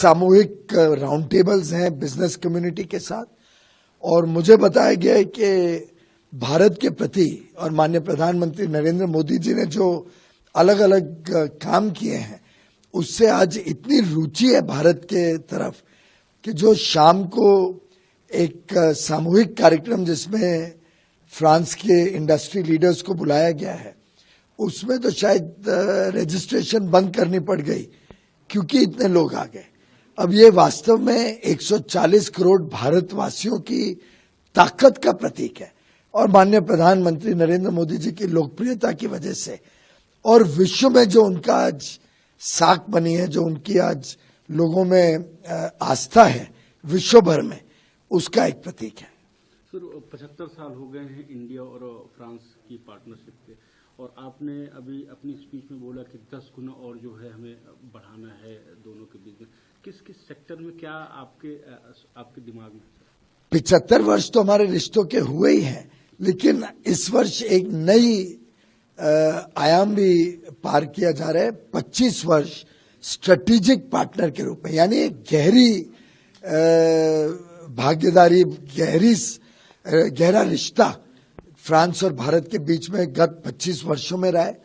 सामूहिक round tables हैं business community के साथ, और मुझे बताया गया है कि भारत के प्रति और माननीय प्रधानमंत्री नरेंद्र मोदी जी ने जो अलग अलग काम किए हैं उससे आज इतनी रुचि है भारत के तरफ कि जो शाम को एक सामूहिक कार्यक्रम जिसमें फ्रांस के इंडस्ट्री लीडर्स को बुलाया गया है उसमें तो शायद रजिस्ट्रेशन बंद करनी पड़ गई क्योंकि इतने लोग आ गए। अब ये वास्तव में 140 करोड़ भारतवासियों की ताकत का प्रतीक है और माननीय प्रधानमंत्री नरेंद्र मोदी जी की लोकप्रियता की वजह से और विश्व में जो उनका आज साख बनी है, जो उनकी आज लोगों में आस्था है विश्व भर में, उसका एक प्रतीक है। सर 75 साल हो गए हैं इंडिया और फ्रांस की पार्टनरशिप के, और आपने अभी अपनी स्पीच में बोला कि 10 गुना और जो है हमें बढ़ाना है दोनों के बीच में। किस किस सेक्टर में क्या आपके दिमाग में? 75 वर्ष तो हमारे रिश्तों के हुए ही हैं, लेकिन इस वर्ष एक नई आयाम भी पार किया जा रहा है। 25 वर्ष स्ट्रेटेजिक पार्टनर के रूप में, यानी एक गहरी भागीदारी, गहरा रिश्ता फ्रांस और भारत के बीच में गत 25 वर्षों में रहा है।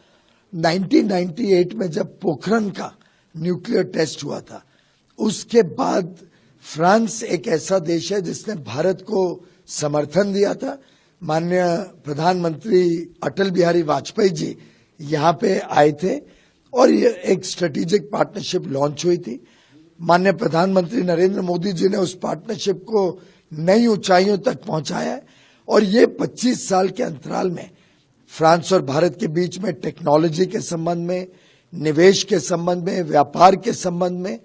1998 में जब पोखरण का न्यूक्लियर टेस्ट हुआ था उसके बाद फ्रांस एक ऐसा देश है जिसने भारत को समर्थन दिया था। माननीय प्रधानमंत्री अटल बिहारी वाजपेयी जी यहाँ पे आए थे और ये एक स्ट्रेटेजिक पार्टनरशिप लॉन्च हुई थी। माननीय प्रधानमंत्री नरेंद्र मोदी जी ने उस पार्टनरशिप को नई ऊंचाइयों तक पहुंचाया है और ये 25 साल के अंतराल में फ्रांस और भारत के बीच में टेक्नोलॉजी के संबंध में, निवेश के संबंध में, व्यापार के संबंध में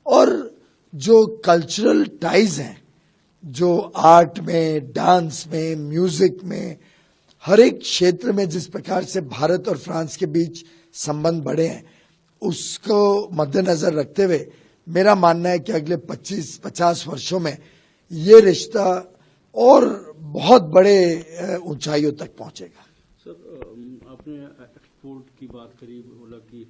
और जो कल्चरल टाइज हैं, जो आर्ट में, डांस में, म्यूजिक में, हर एक क्षेत्र में जिस प्रकार से भारत और फ्रांस के बीच संबंध बढ़े हैं उसको मद्देनजर रखते हुए मेरा मानना है कि अगले 25-50 वर्षों में ये रिश्ता और बहुत बड़े ऊंचाइयों तक पहुंचेगा। सर आपने एक्सपोर्ट की बात करी, बोला कि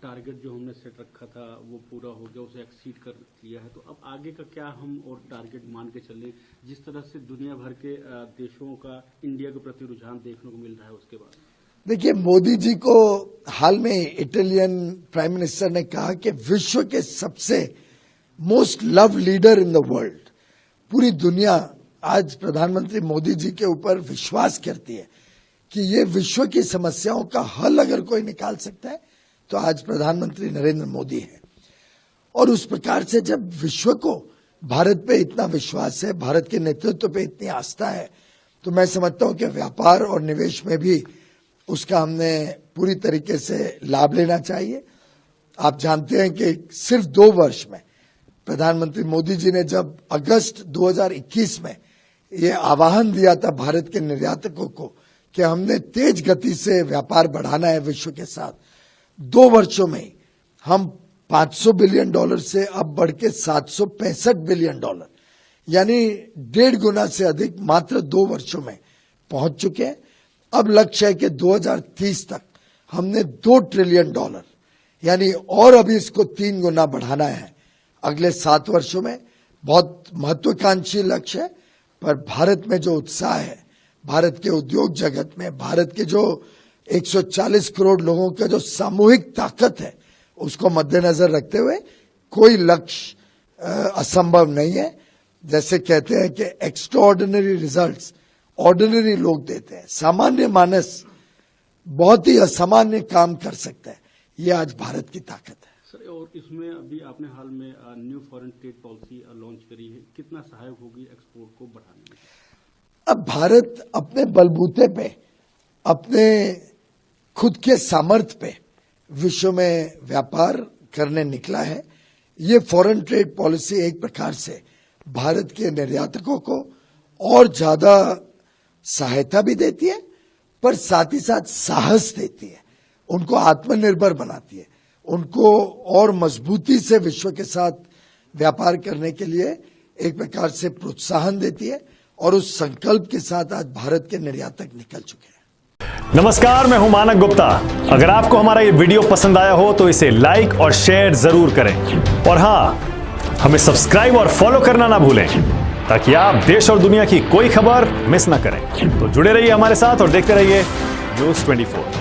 टारगेट जो हमने सेट रखा था वो पूरा हो गया, उसे एक्सीड कर लिया है, तो अब आगे का क्या हम और टारगेट मान के चलें? जिस तरह से दुनिया भर के देशों का इंडिया के प्रति रुझान देखने को मिल रहा है उसके बाद। देखिए, मोदी जी को हाल में इटालियन प्राइम मिनिस्टर ने कहा कि विश्व के सबसे most love leader in the world, पूरी दुनिया आज प्रधानमंत्री मोदी जी के ऊपर विश्वास करती है कि ये विश्व की समस्याओं का हल अगर कोई निकाल सकता है तो आज प्रधानमंत्री नरेंद्र मोदी हैं। और उस प्रकार से जब विश्व को भारत पे इतना विश्वास है, भारत के नेतृत्व पे इतनी आस्था है, तो मैं समझता हूं कि व्यापार और निवेश में भी उसका हमने पूरी तरीके से लाभ लेना चाहिए। आप जानते हैं कि सिर्फ 2 वर्ष में प्रधानमंत्री मोदी जी ने जब अगस्त 2021 में ये आह्वान दिया था भारत के निर्यातकों को कि हमने तेज गति से व्यापार बढ़ाना है विश्व के साथ, 2 वर्षों में हम $500 बिलियन से अब बढ़ के $765 बिलियन, यानी 1.5 गुना से अधिक मात्र 2 वर्षों में पहुंच चुके हैं। अब लक्ष्य है कि 2030 तक हमने $2 ट्रिलियन, यानी और अभी इसको 3 गुना बढ़ाना है अगले 7 वर्षों में। बहुत महत्वाकांक्षी लक्ष्य है, पर भारत में जो उत्साह है, भारत के उद्योग जगत में, भारत के जो 140 करोड़ लोगों का जो सामूहिक ताकत है, उसको मद्देनजर रखते हुए कोई लक्ष्य असंभव नहीं है। जैसे कहते हैं कि एक्स्ट्राऑर्डिनरी रिजल्ट्स ऑर्डिनरी लोग देते हैं, सामान्य मानस बहुत ही असामान्य काम कर सकता है, ये आज भारत की ताकत है। सर और इसमें अभी आपने हाल में new foreign trade policy launch करी है, कितना सहायक होगी एक्सपोर्ट को बढ़ाने में? अब भारत अपने बलबूते पे, अपने खुद के सामर्थ्य पे विश्व में व्यापार करने निकला है। ये फॉरेन ट्रेड पॉलिसी एक प्रकार से भारत के निर्यातकों को और ज्यादा सहायता भी देती है, पर साथ ही साथ साहस देती है, उनको आत्मनिर्भर बनाती है, उनको और मजबूती से विश्व के साथ व्यापार करने के लिए एक प्रकार से प्रोत्साहन देती है और उस संकल्प के साथ आज भारत के निर्यातक निकल चुके हैं। नमस्कार, मैं हूं मानक गुप्ता। अगर आपको हमारा ये वीडियो पसंद आया हो तो इसे लाइक और शेयर जरूर करें और हां, हमें सब्सक्राइब और फॉलो करना ना भूलें ताकि आप देश और दुनिया की कोई खबर मिस ना करें। तो जुड़े रहिए हमारे साथ और देखते रहिए न्यूज़ 24।